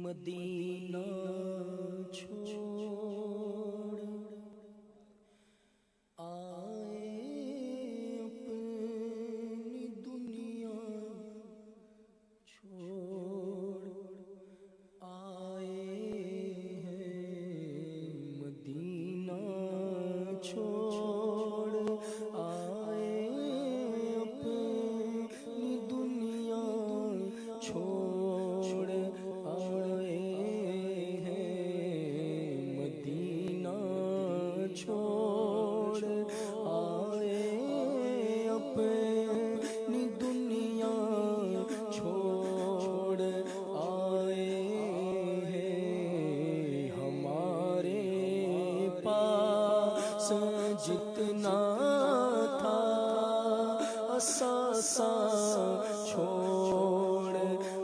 مدینہ چھوڑ آئے اپنی دنیا چھوڑ آئے ہیں مدینہ چھوڑ آئے اپنی دنیا چھوڑ آئے ہیں مدینہ چھوڑ آئے اپنی دنیا چھوڑ آئے ہیں ہمارے پاس جتنا تھا اثاثہ چھوڑ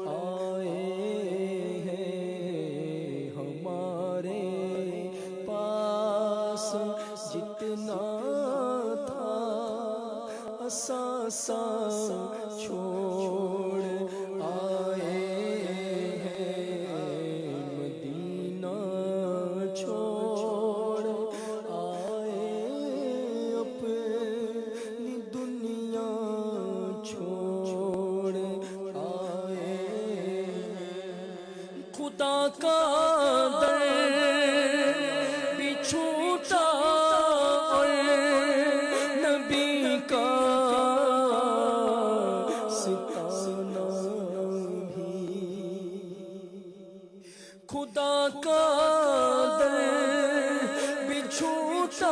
آئے ہیں ہمارے پاس جتنا تھا اثاثہ چھوڑ آئے ہیں مدینہ چھوڑ آئے اپنی دنیا چھوڑ آئے خدا کا در بھی چھوٹا اور نبی کا ستانا بھی خدا کا در بھی چھوٹا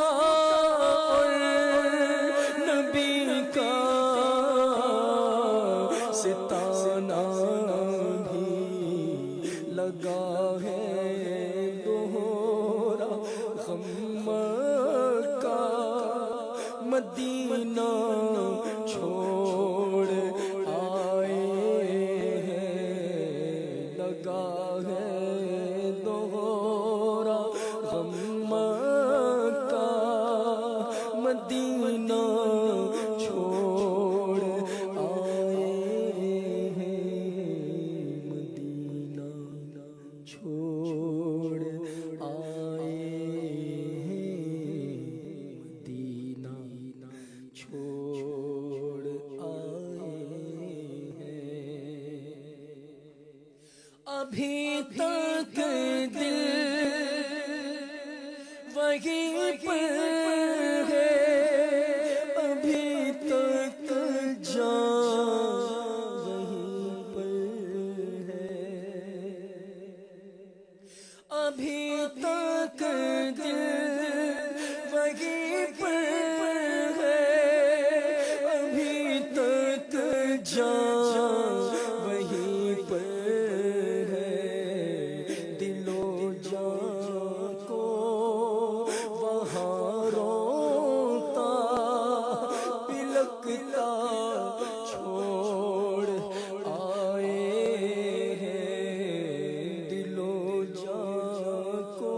اور نبی کا ستانا بھی لگا ہے دوہرا غم کا مدینہ چھوڑ آئے ہیں لگا ہے دوہرا غم کا مدینہ چھوڑ آئے ہیں مدینہ چھوڑ آئے ہیں مدینہ چھوڑ آئے ہیں ابھی تک دل وہیں پر ہے ابھی تک جان وہیں پر ہے ابھی تک دل وہیں پر ہے ابھی تک جان وہیں پر ہے دل و جان کو وہاں روتا پلکتا چھوڑ آئے ہیں دل و جان کو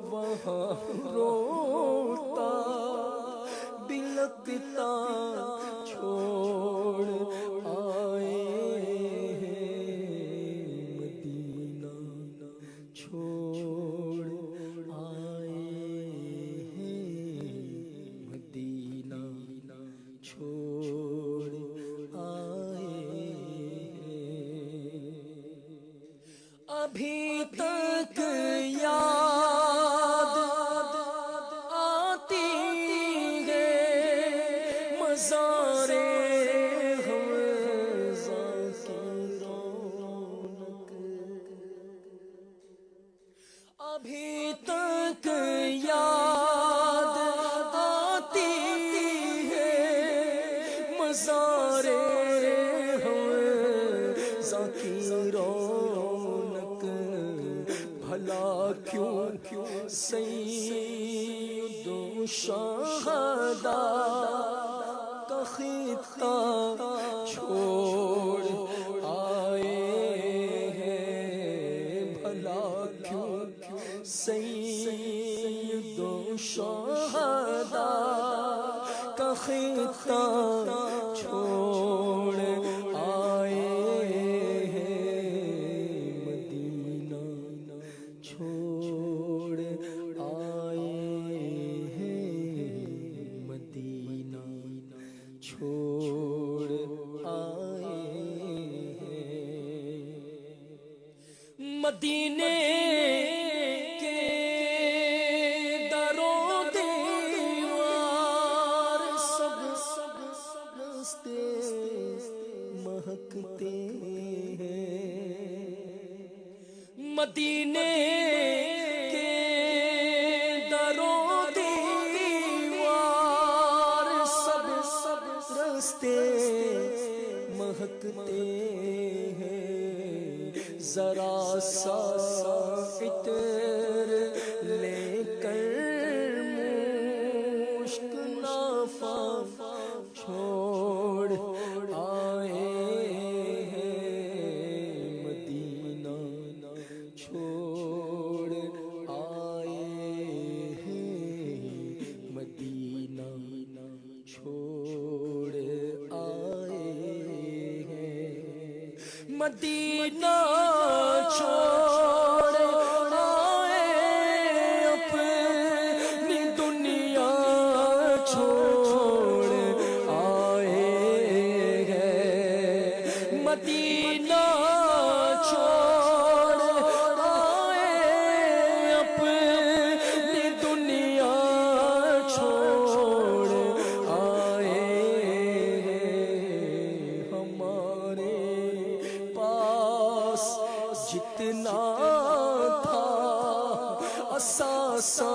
وہاں روتا بلکتا چھوڑ آئے ہیں مدینہ چھوڑ آئے ہیں مدینہ چھوڑ آئے ہیں ابھی تک یاد آتی ہے مزارے حمزہ کی رونق ابھی تک یاد آتی ہے مزارے حمزہ کی رونق بھلا کیوں سید و شہداء کا خطہ چھوڑ آئے ہیں بھلا کیوں سید و شہداء کا خطہ چھوڑ آئے ہیں مدینہ مدینے کے دروں دیوار سب راستے مہکتے ہیں، مدینے کے دروں دیوار سب راستے مہکتے ہیں، ذرا سا عطر لے کر مشک نافہ چھوڑ آئے ہیں، مدینہ چھوڑ آئے ہیں، مدینہ چھوڑ آئے ہیں، مدینہ چھوڑ آئے، اپنی دنیا چھوڑ آئے ہیں، مدینہ چھوڑ آئے، اپنی دنیا چھوڑ آئے ہیں، ہمارے پاس جتنا تھا اثاثہ